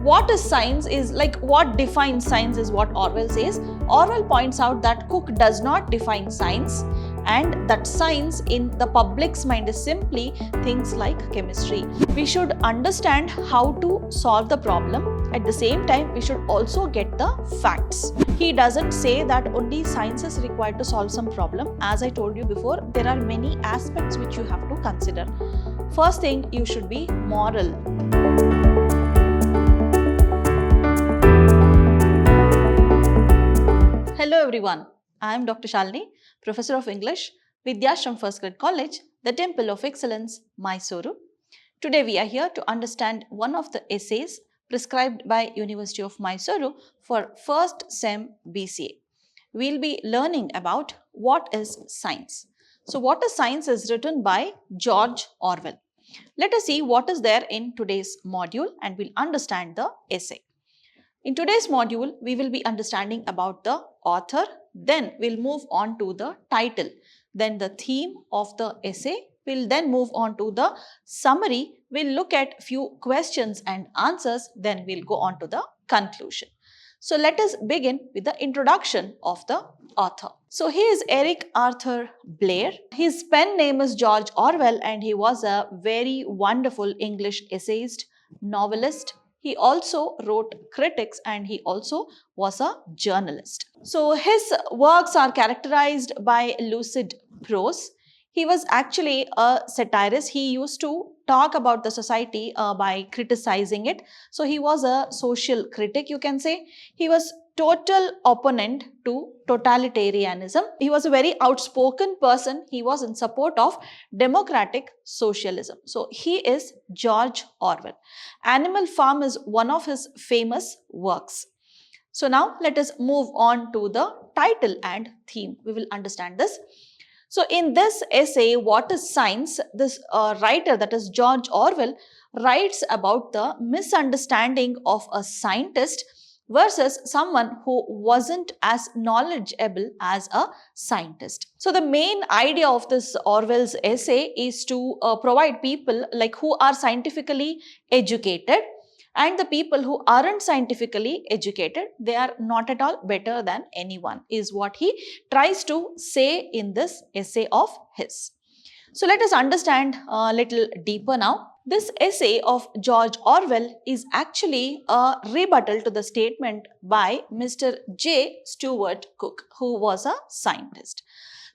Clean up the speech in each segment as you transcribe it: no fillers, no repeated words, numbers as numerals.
what is science is like what defines science is what Orwell says. Orwell points out that Cook does not define science, and that science in the public's mind is simply things like chemistry. We should understand how to solve the problem. At the same time, we should also get the facts. He doesn't say that only science is required to solve some problem. As I told you before, there are many aspects which you have to consider. First thing, you should be moral. Hello everyone, I am Dr. Shalini, Professor of English, Vidhyaashram First Grade College, the Temple of Excellence, MYSURU. Today we are here to understand one of the essays prescribed by University of MYSURU for first SEM B.Ca. We will be learning about what is science. So what is science is written by George Orwell. Let us see what is there in today's module and we'll understand the essay. In today's module, we will be understanding about the author, then we'll move on to the title, then the theme of the essay, we'll then move on to the summary, we'll look at few questions and answers, then we'll go on to the conclusion. So let us begin with the introduction of the author. So he is Eric Arthur Blair. His pen name is George Orwell and he was a very wonderful English essayist, novelist. He also wrote critics and he also was a journalist. So his works are characterized by lucid prose. He was actually a satirist. He used to talk about the society by criticizing it. So he was a social critic, you can say. He was total opponent to totalitarianism. He was a very outspoken person. He was in support of democratic socialism. So he is George Orwell. Animal Farm is one of his famous works. So now let us move on to the title and theme. We will understand this. So in this essay, What is Science? This writer, that is George Orwell, writes about the misunderstanding of a scientist versus someone who wasn't as knowledgeable as a scientist. So the main idea of this Orwell's essay is to provide people like who are scientifically educated, and the people who aren't scientifically educated, they are not at all better than anyone, is what he tries to say in this essay of his. So let us understand a little deeper now. This essay of George Orwell is actually a rebuttal to the statement by Mr. J. Stuart Cook, who was a scientist.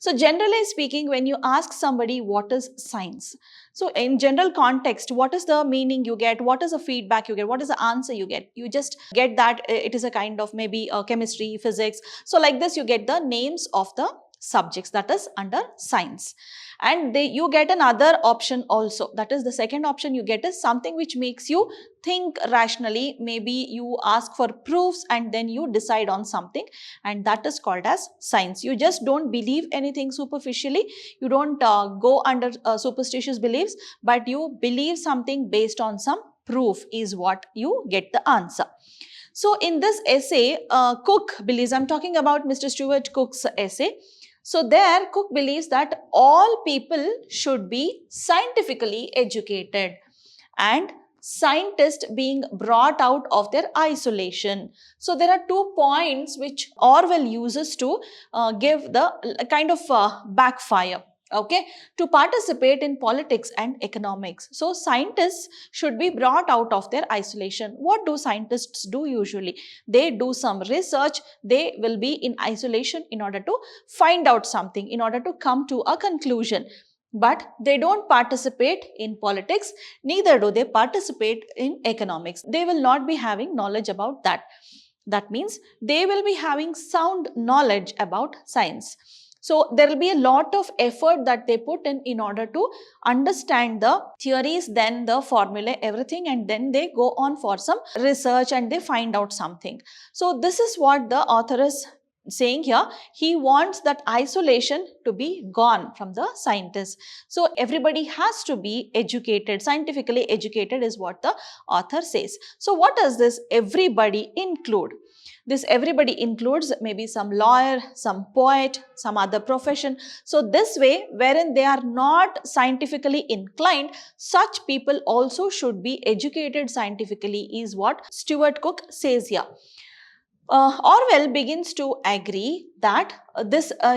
So generally speaking, when you ask somebody what is science, so in general context, what is the meaning you get, what is the feedback you get, what is the answer you get? You just get that it is a kind of maybe chemistry, physics. So like this, you get the names of the subjects that is under science. And you get another option also. That is the second option you get is something which makes you think rationally. Maybe you ask for proofs and then you decide on something, and that is called as science. You just don't believe anything superficially. You don't go under superstitious beliefs, but you believe something based on some proof is what you get the answer. So in this essay, Cook believes, I'm talking about Mr. Stuart Cook's essay. So there Cook believes that all people should be scientifically educated and scientists being brought out of their isolation. So there are 2 points which Orwell uses to give the kind of backfire. Okay, to participate in politics and economics. So scientists should be brought out of their isolation. What do scientists do usually? They do some research. They will be in isolation in order to find out something, in order to come to a conclusion. But they don't participate in politics, neither do they participate in economics. They will not be having knowledge about that. That means they will be having sound knowledge about science. So there will be a lot of effort that they put in order to understand the theories, then the formula, everything, and then they go on for some research and they find out something. So this is what the author is saying here. He wants that isolation to be gone from the scientists. So everybody has to be educated, scientifically educated is what the author says. So what does this everybody include? This everybody includes maybe some lawyer, some poet, some other profession. So this way, wherein they are not scientifically inclined, such people also should be educated scientifically, is what Stuart Cook says here. Orwell begins to agree that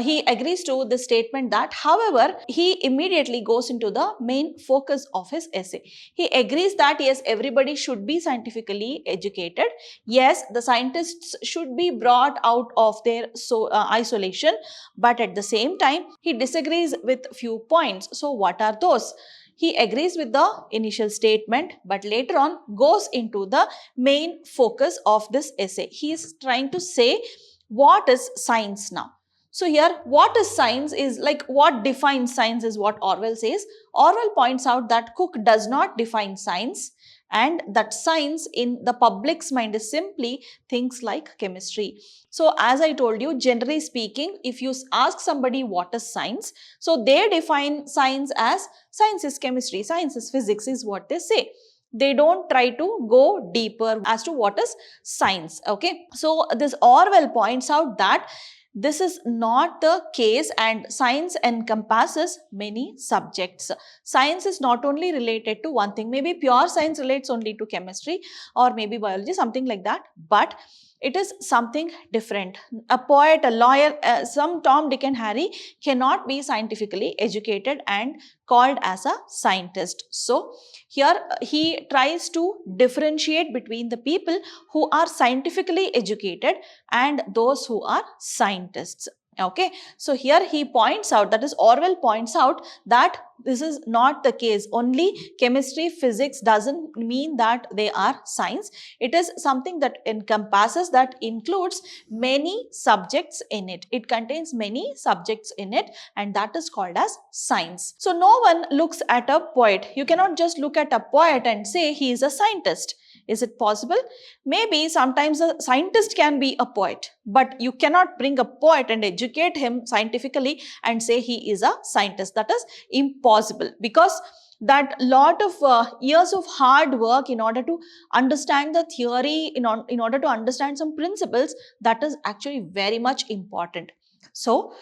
he agrees to the statement that, however, he immediately goes into the main focus of his essay. He agrees that yes, everybody should be scientifically educated. Yes, the scientists should be brought out of their isolation, but at the same time, he disagrees with few points. So what are those? He agrees with the initial statement, but later on goes into the main focus of this essay. He is trying to say what is science now. So here, what is science is like what defines science is what Orwell says. Orwell points out that Cook does not define science, and that science in the public's mind is simply things like chemistry. So as I told you, generally speaking, if you ask somebody what is science, so they define science as science is chemistry, science is physics, is what they say. They don't try to go deeper as to what is science. Okay, so this Orwell points out that this is not the case, and science encompasses many subjects. Science is not only related to one thing. Maybe pure science relates only to chemistry or maybe biology, something like that, but it is something different. A poet, a lawyer, some Tom, Dick and Harry cannot be scientifically educated and called as a scientist. So here he tries to differentiate between the people who are scientifically educated and those who are scientists. Okay, so here he points out, that is Orwell points out, that this is not the case. Only chemistry, physics doesn't mean that they are science. It is something that encompasses, that includes many subjects in it. It contains many subjects in it, and that is called as science. So no one looks at a poet. You cannot just look at a poet and say he is a scientist. Is it possible? Maybe sometimes a scientist can be a poet, but you cannot bring a poet and educate him scientifically and say he is a scientist. That is impossible, because that lot of years of hard work in order to understand the theory, in order to understand some principles, that is actually very much important. So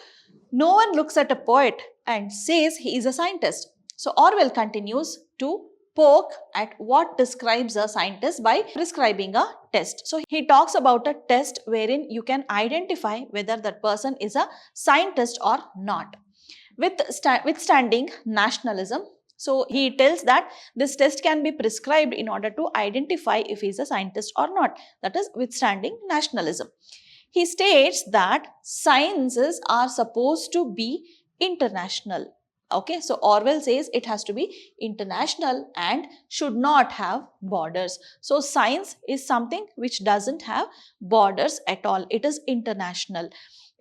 no one looks at a poet and says he is a scientist. So Orwell continues to poke at what describes a scientist by prescribing a test. So he talks about a test wherein you can identify whether that person is a scientist or not. Withstanding nationalism. So he tells that this test can be prescribed in order to identify if he is a scientist or not. That is withstanding nationalism. He states that sciences are supposed to be international. Okay, so Orwell says it has to be international and should not have borders. So science is something which doesn't have borders at all. It is international.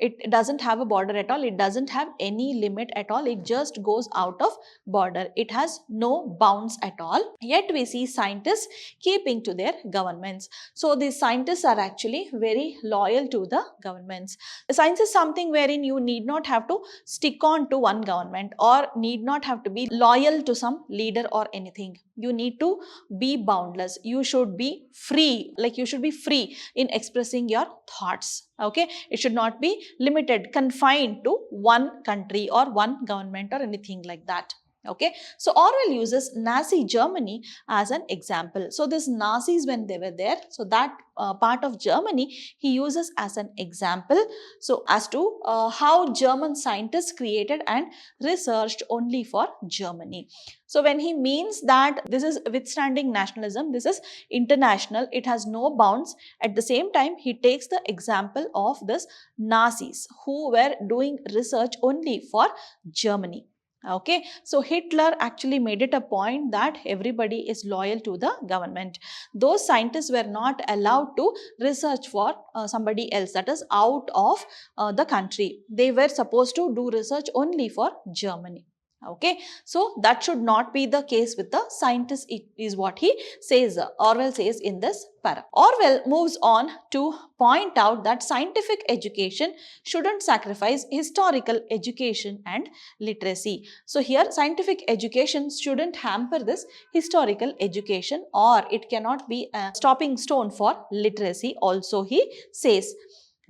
It doesn't have a border at all. It doesn't have any limit at all. It just goes out of border. It has no bounds at all. Yet we see scientists keeping to their governments. So these scientists are actually very loyal to the governments. Science is something wherein you need not have to stick on to one government or need not have to be loyal to some leader or anything. You need to be boundless. You should be free. Like you should be free in expressing your thoughts. Okay, it should not be limited, confined to one country or one government or anything like that. Okay, so Orwell uses Nazi Germany as an example. So this Nazis, when they were there, so that part of Germany he uses as an example. So as to how German scientists created and researched only for Germany. So when he means that this is withstanding nationalism, this is international, it has no bounds. At the same time, he takes the example of this Nazis who were doing research only for Germany. Okay, so Hitler actually made it a point that everybody is loyal to the government. Those scientists were not allowed to research for somebody else, that is out of the country. They were supposed to do research only for Germany. Okay, so that should not be the case with the scientist, it is what he says, Orwell says in this para. Orwell moves on to point out that scientific education shouldn't sacrifice historical education and literacy. So here scientific education shouldn't hamper this historical education, or it cannot be a stopping stone for literacy also, he says.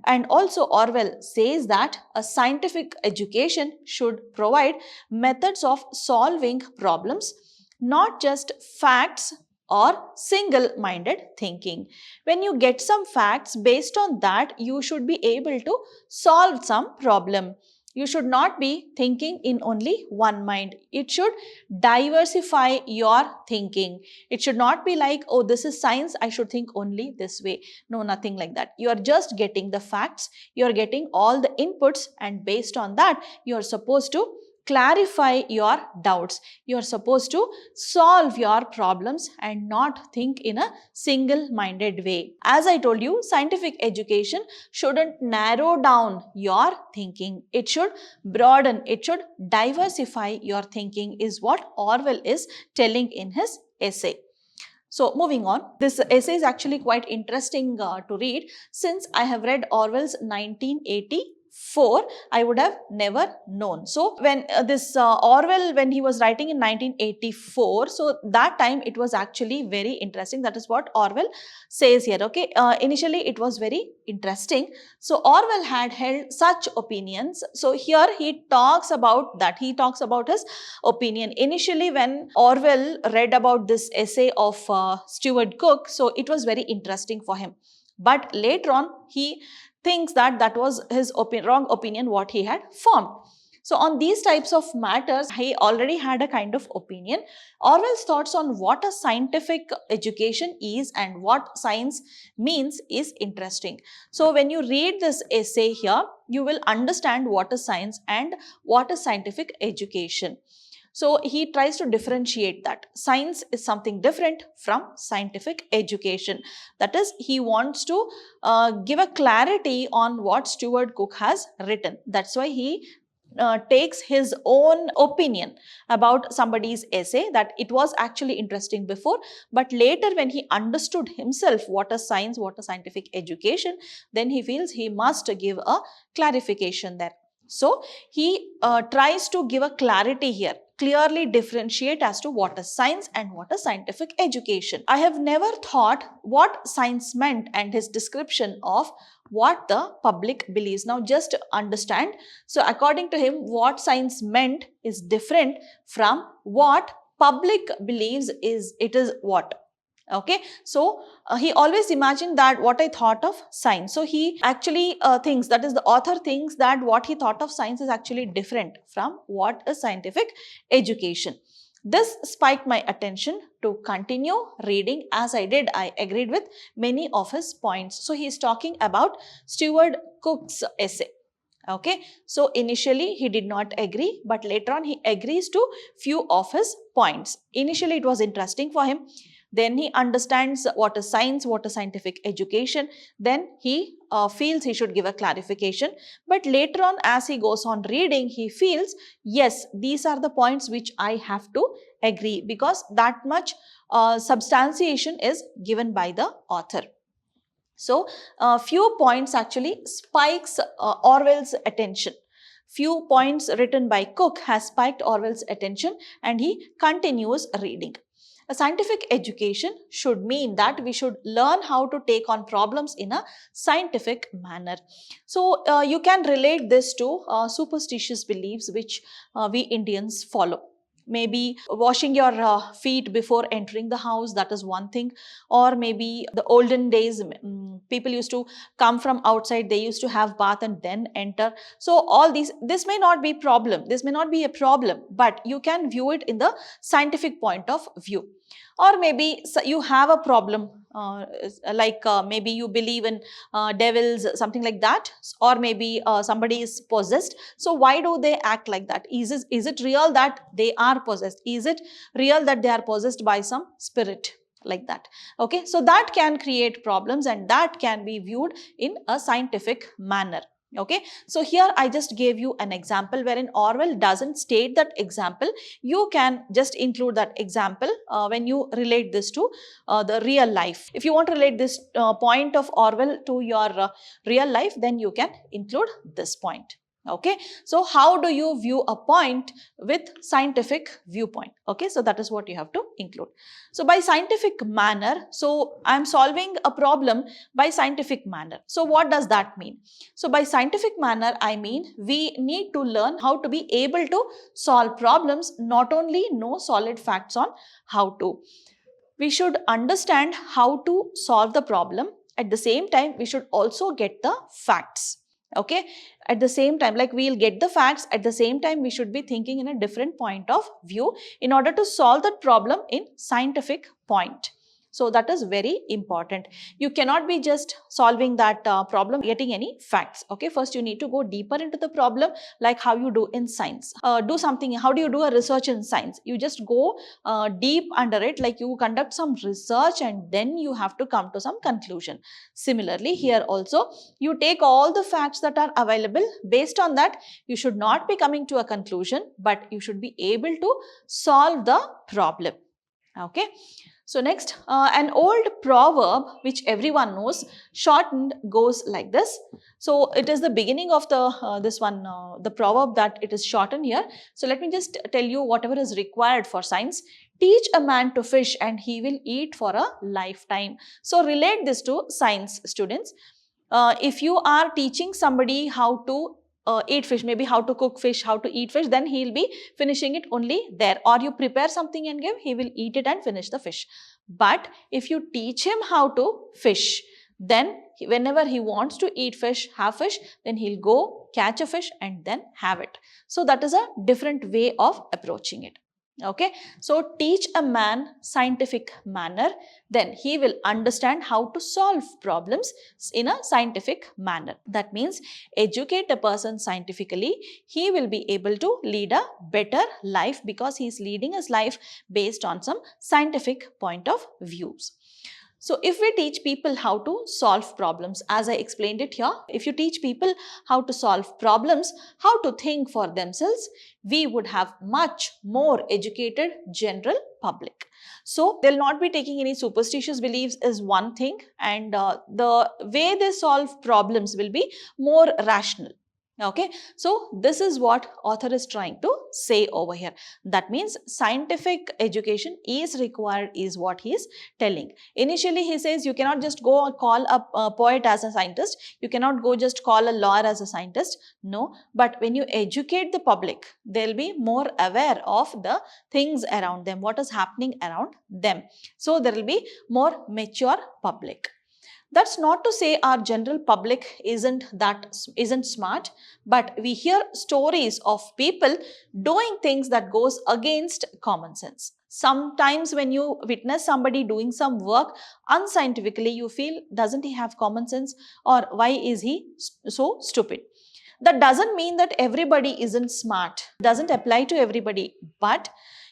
And also Orwell says that a scientific education should provide methods of solving problems, not just facts or single-minded thinking. When you get some facts, based on that you should be able to solve some problem. You should not be thinking in only one mind. It should diversify your thinking. It should not be like, oh, this is science, I should think only this way. No, nothing like that. You are just getting the facts, you are getting all the inputs, and based on that, you are supposed to clarify your doubts. You are supposed to solve your problems and not think in a single-minded way. As I told you, scientific education shouldn't narrow down your thinking. It should broaden, it should diversify your thinking, is what Orwell is telling in his essay. So moving on, this essay is actually quite interesting to read. Since I have read Orwell's 1984, I would have never known. So when Orwell, when he was writing in 1984, so that time it was actually very interesting. That is what Orwell says here. Okay, initially it was very interesting. So Orwell had held such opinions. So here he talks about that. He talks about his opinion. Initially, when Orwell read about this essay of Stuart Cook, so it was very interesting for him. But later on, he thinks that that was his wrong opinion what he had formed. So on these types of matters, he already had a kind of opinion. Orwell's thoughts on what a scientific education is and what science means is interesting. So when you read this essay here, you will understand what is science and what is scientific education. So he tries to differentiate that. Science is something different from scientific education. That is, he wants to give a clarity on what Stuart Cook has written. That's why he takes his own opinion about somebody's essay, that it was actually interesting before, but later when he understood himself what is science, what is scientific education, then he feels he must give a clarification there. So he tries to give a clarity here, clearly differentiate as to what is science and what is scientific education. I have never thought what science meant and his description of what the public believes. Now just understand, so according to him, what science meant is different from what public believes is, it is what. Okay, so he always imagined that what I thought of science. So he actually thinks, that is the author thinks, that what he thought of science is actually different from what is scientific education. This spiked my attention to continue reading. As I did, I agreed with many of his points. So he is talking about Stuart Cook's essay. Okay, so initially he did not agree, but later on he agrees to few of his points. Initially it was interesting for him. Then he understands what is science, what is scientific education. Then he feels he should give a clarification. But later on, as he goes on reading, he feels, yes, these are the points which I have to agree, because that much substantiation is given by the author. So a few points actually spikes Orwell's attention. Few points written by Cook has spiked Orwell's attention, and he continues reading. A scientific education should mean that we should learn how to take on problems in a scientific manner. So you can relate this to superstitious beliefs which we Indians follow. Maybe washing your feet before entering the house, that is one thing. Or maybe the olden days, people used to come from outside, they used to have bath and then enter. So all these, this may not be problem, this may not be a problem, but you can view it in the scientific point of view. Or maybe you have a problem, maybe you believe in devils, something like that, or maybe somebody is possessed. So why do they act like that? Is it real that they are possessed? Is it real that they are possessed by some spirit? Like that. Okay, so that can create problems, and that can be viewed in a scientific manner. Okay, so here I just gave you an example wherein Orwell doesn't state that example. You can just include that example when you relate this to the real life. If you want to relate this point of Orwell to your real life, then you can include this point. Okay, so how do you view a point with scientific viewpoint? Okay, so that is what you have to include. So by scientific manner, so I am solving a problem by scientific manner. So what does that mean? So by scientific manner, I mean we need to learn how to be able to solve problems, not only know solid facts on how to. We should understand how to solve the problem. At the same time, we should also get the facts. Okay, at the same time, like we'll get the facts, at the same time we should be thinking in a different point of view in order to solve that problem in scientific point. So that is very important. You cannot be just solving that problem getting any facts. Okay, first you need to go deeper into the problem, like how you do in science. Do something, how do you do a research in science? You just go deep under it, like you conduct some research and then you have to come to some conclusion. Similarly, here also you take all the facts that are available. Based on that, you should not be coming to a conclusion, but you should be able to solve the problem. Okay. So next, an old proverb which everyone knows, shortened, goes like this. So it is the beginning of the the proverb that it is shortened here. So let me just tell you whatever is required for science. Teach a man to fish and he will eat for a lifetime. So relate this to science, students. If you are teaching somebody how to eat fish, maybe how to cook fish, how to eat fish, then he'll be finishing it only there. Or you prepare something and give, he will eat it and finish the fish. But if you teach him how to fish, then whenever he wants to eat fish, have fish, then he'll go catch a fish and then have it. So that is a different way of approaching it. Okay, so teach a man scientific manner, then he will understand how to solve problems in a scientific manner. That means educate a person scientifically, he will be able to lead a better life because he is leading his life based on some scientific point of views. So if we teach people how to solve problems, as I explained it here, if you teach people how to solve problems, how to think for themselves, we would have much more educated general public. So they'll not be taking any superstitious beliefs is one thing, and the way they solve problems will be more rational. Okay, so this is what author is trying to say over here. That means scientific education is required is what he is telling. Initially he says you cannot just go and call a poet as a scientist, you cannot go just call a lawyer as a scientist. No, but when you educate the public, they'll be more aware of the things around them, what is happening around them. So there will be more mature public. That's not to say our general public isn't smart, but we hear stories of people doing things that goes against common sense. Sometimes when you witness somebody doing some work unscientifically, you feel, doesn't he have common sense, or why is he so stupid? That doesn't mean that everybody isn't smart, doesn't apply to everybody, but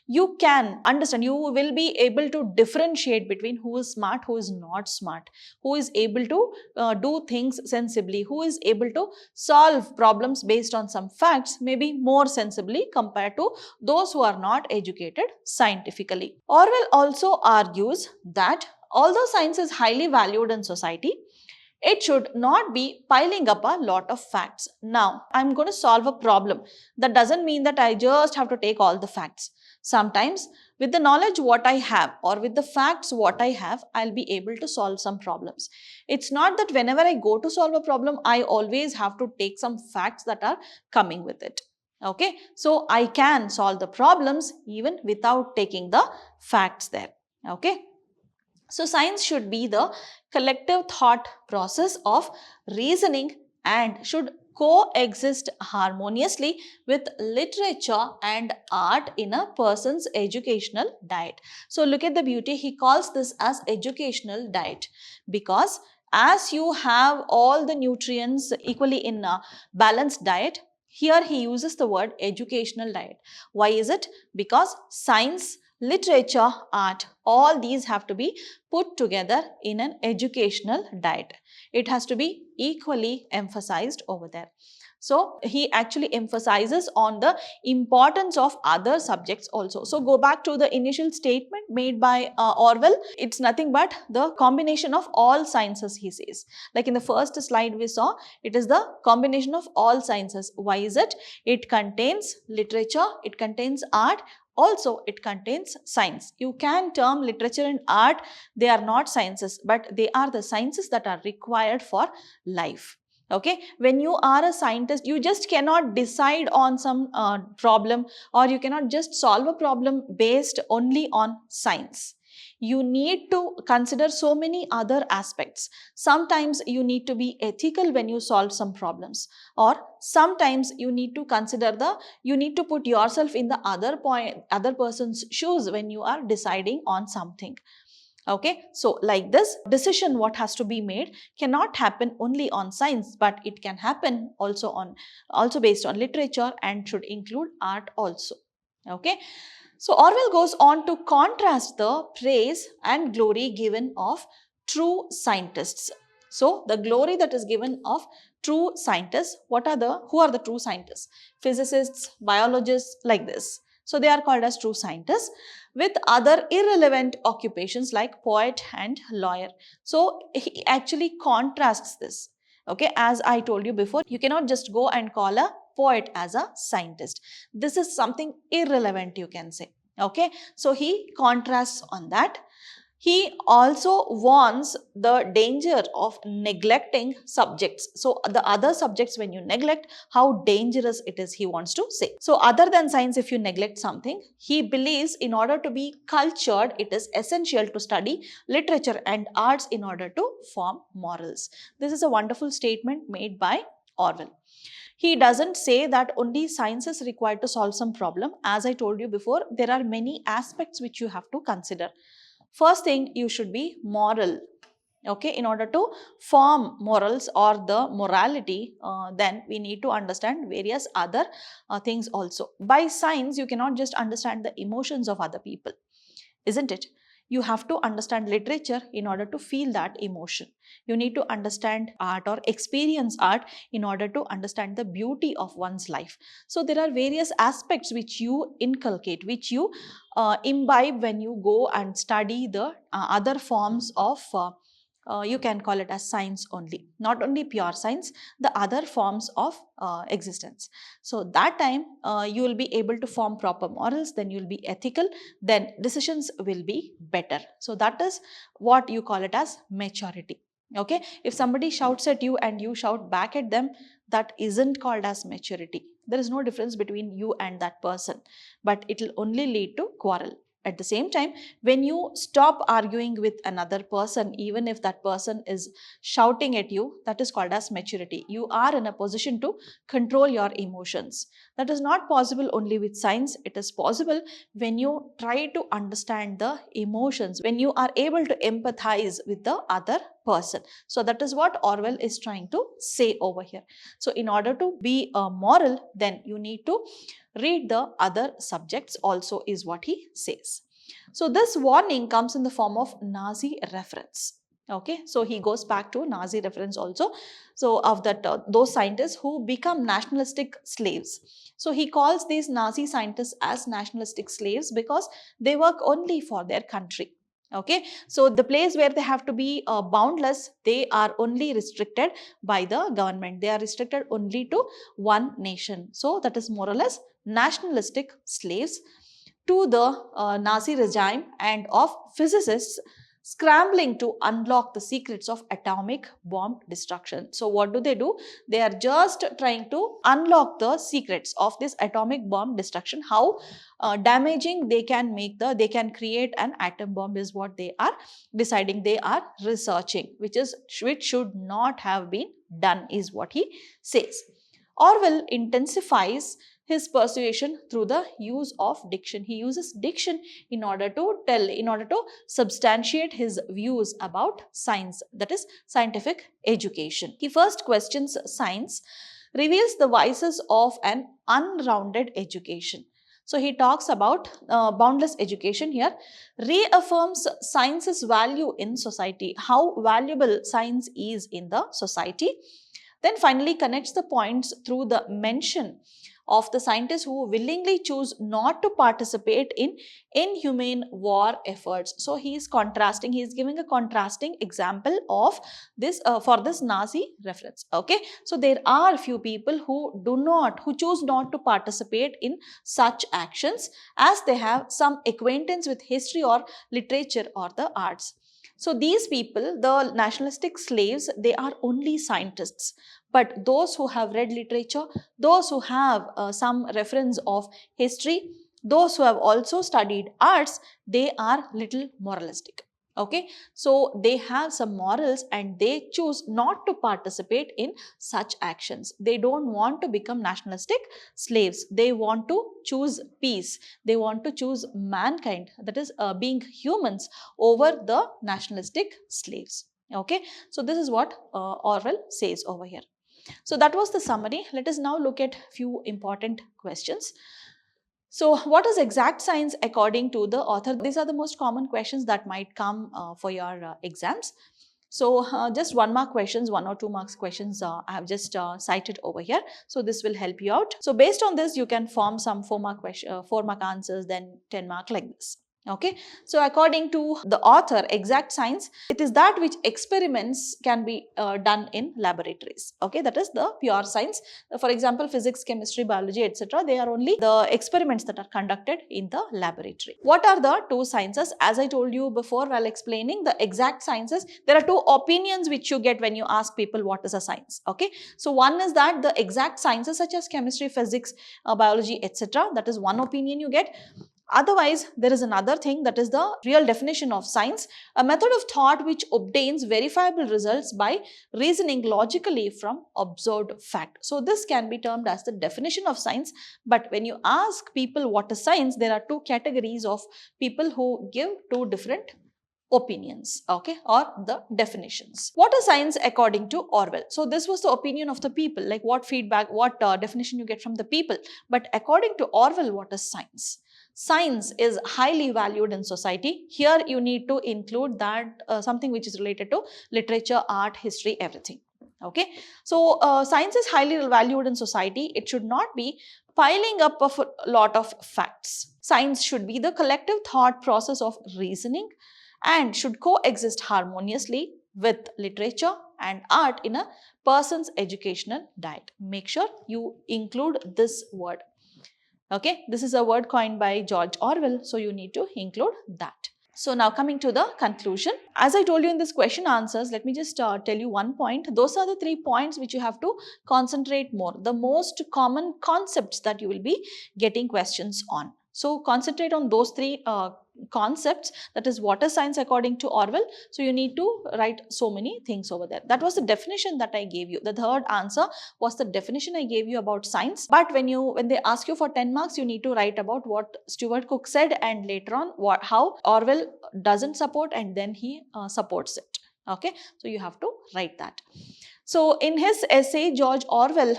you can understand, you will be able to differentiate between who is smart, who is not smart, who is able to do things sensibly, who is able to solve problems based on some facts, maybe more sensibly compared to those who are not educated scientifically. Orwell also argues that although science is highly valued in society, it should not be piling up a lot of facts. Now, I'm going to solve a problem. That doesn't mean that I just have to take all the facts. Sometimes with the knowledge what I have or with the facts what I have, I'll be able to solve some problems. It's not that whenever I go to solve a problem, I always have to take some facts that are coming with it. Okay, so I can solve the problems even without taking the facts there. Okay. So science should be the collective thought process of reasoning and should coexist harmoniously with literature and art in a person's educational diet. So look at the beauty. He calls this as educational diet because as you have all the nutrients equally in a balanced diet, here he uses the word educational diet. Why is it? Because science literature, art, all these have to be put together in an educational diet. It has to be equally emphasized over there. So he actually emphasizes on the importance of other subjects also. So go back to the initial statement made by Orwell. It's nothing but the combination of all sciences, he says. Like in the first slide we saw, it is the combination of all sciences. Why is it? It contains literature, it contains art, also it contains science. You can term literature and art, they are not sciences, but they are the sciences that are required for life. Okay, when you are a scientist, you just cannot decide on some problem, or you cannot just solve a problem based only on science. You need to consider so many other aspects. Sometimes you need to be ethical when you solve some problems, or sometimes you need to consider you need to put yourself in the other person's shoes when you are deciding on something. Okay, so like this decision what has to be made cannot happen only on science, but it can happen also based on literature, and should include art also. Okay, so Orwell goes on to contrast the praise and glory given of true scientists. So the glory that is given of true scientists, who are the true scientists? Physicists, biologists, like this. So they are called as true scientists, with other irrelevant occupations like poet and lawyer. So he actually contrasts this. Okay, as I told you before, you cannot just go and call a poet as a scientist. This is something irrelevant, you can say. Okay, so he contrasts on that. He also warns the danger of neglecting subjects. So the other subjects, when you neglect, how dangerous it is, he wants to say. So other than science, if you neglect something, he believes in order to be cultured, it is essential to study literature and arts in order to form morals. This is a wonderful statement made by Orwell. He doesn't say that only science is required to solve some problem. As I told you before, there are many aspects which you have to consider. First thing, you should be moral. Okay, in order to form morals or the morality, then we need to understand various other things also. By science, you cannot just understand the emotions of other people, isn't it? You have to understand literature in order to feel that emotion. You need to understand art or experience art in order to understand the beauty of one's life. So there are various aspects which you inculcate, which you imbibe when you go and study the other forms of you can call it as science only, not only pure science, the other forms of existence. So that time you will be able to form proper morals, then you will be ethical, then decisions will be better. So that is what you call it as maturity. Okay, if somebody shouts at you and you shout back at them, that isn't called as maturity. There is no difference between you and that person, but it will only lead to quarrel. At the same time, when you stop arguing with another person, even if that person is shouting at you, that is called as maturity. You are in a position to control your emotions. That is not possible only with science. It is possible when you try to understand the emotions, when you are able to empathize with the other person. So that is what Orwell is trying to say over here. So in order to be a moral, then you need to read the other subjects also, is what he says. So this warning comes in the form of Nazi reference. Okay, so he goes back to Nazi reference also. So of that those scientists who become nationalistic slaves. So he calls these Nazi scientists as nationalistic slaves because they work only for their country. Okay, so the place where they have to be boundless, they are only restricted by the government. They are restricted only to one nation. So that is more or less nationalistic slaves to the Nazi regime, and of physicists scrambling to unlock the secrets of atomic bomb destruction. So what do? They are just trying to unlock the secrets of this atomic bomb destruction. How damaging they can create an atom bomb is what they are deciding. They are researching, which should not have been done, is what he says. Orwell intensifies his persuasion through the use of diction. He uses diction in order to substantiate his views about science, that is scientific education. He first questions science, reveals the vices of an unrounded education. So he talks about boundless education here, reaffirms science's value in society, how valuable science is in the society. Then finally connects the points through the mention of the scientists who willingly choose not to participate in inhumane war efforts. So he is contrasting, he is giving a contrasting example of this for this Nazi reference. Okay, so there are few people who choose not to participate in such actions as they have some acquaintance with history or literature or the arts. So these people, the nationalistic slaves, they are only scientists. But those who have read literature, those who have some reference of history, those who have also studied arts, they are little moralistic. Okay, so they have some morals and they choose not to participate in such actions. They don't want to become nationalistic slaves. They want to choose peace. They want to choose mankind, that is being humans, over the nationalistic slaves. Okay, so this is what Orwell says over here. So that was the summary. Let us now look at few important questions. So what is exact science according to the author? These are the most common questions that might come for your exams. So just 1 mark questions, 1 or 2 marks questions I have just cited over here. So this will help you out. So based on this, you can form some 4 mark question, 4 mark answers, then 10 mark like this. Okay, so according to the author, exact science, it is that which experiments can be done in laboratories. Okay, that is the pure science. For example, physics, chemistry, biology, etc. They are only the experiments that are conducted in the laboratory. What are the two sciences? As I told you before while explaining the exact sciences, there are two opinions which you get when you ask people what is a science. Okay, so one is that the exact sciences such as chemistry, physics, biology, etc. That is one opinion you get. Otherwise, there is another thing, that is the real definition of science, a method of thought which obtains verifiable results by reasoning logically from observed fact. So this can be termed as the definition of science. But when you ask people what is science, there are two categories of people who give two different opinions, okay, or the definitions. What is science according to Orwell? So this was the opinion of the people, like what feedback, what definition you get from the people. But according to Orwell, what is science? Science is highly valued in society. Here you need to include that something which is related to literature, art, history, everything. Okay, so science is highly valued in society. It should not be piling up of a lot of facts. Science should be the collective thought process of reasoning and should coexist harmoniously with literature and art in a person's educational diet. Make sure you include this word. Okay, this is a word coined by George Orwell, so you need to include that. So now coming to the conclusion. As I told you in this question answers, let me just tell you one point. Those are the 3 points which you have to concentrate more. The most common concepts that you will be getting questions on. So concentrate on those 3 concepts, that is what is science according to Orwell. So you need to write so many things over there. That was the definition that I gave you. The third answer was the definition I gave you about science. But when they ask you for 10 marks, you need to write about what Stuart Cook said and later on how Orwell doesn't support and then he supports it. Okay, so you have to write that. So in his essay, George Orwell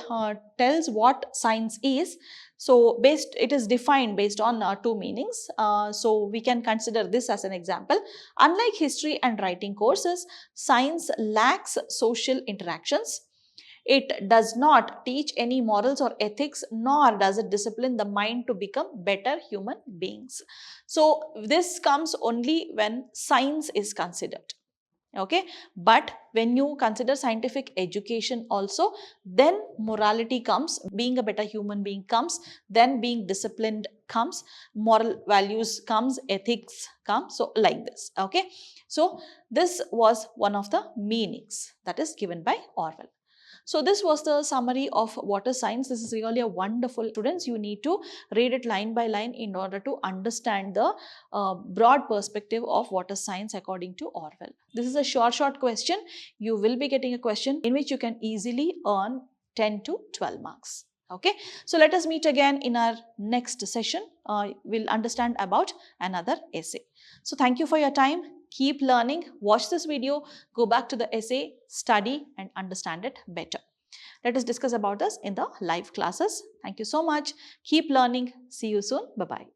tells what science is. So it is defined based on 2 meanings. So we can consider this as an example. Unlike history and writing courses, science lacks social interactions. It does not teach any morals or ethics, nor does it discipline the mind to become better human beings. So this comes only when science is considered. Okay, but when you consider scientific education also, then morality comes, being a better human being comes, then being disciplined comes, moral values comes, ethics comes, so like this. Okay, so this was one of the meanings that is given by Orwell. So this was the summary of what is science. This is really a wonderful, students, you need to read it line by line in order to understand the broad perspective of what is science according to Orwell. This is a short question. You will be getting a question in which you can easily earn 10 to 12 marks. Okay, so let us meet again in our next session. We'll understand about another essay. So thank you for your time. Keep learning, watch this video, go back to the essay, study and understand it better. Let us discuss about this in the live classes. Thank you so much. Keep learning. See you soon. Bye-bye.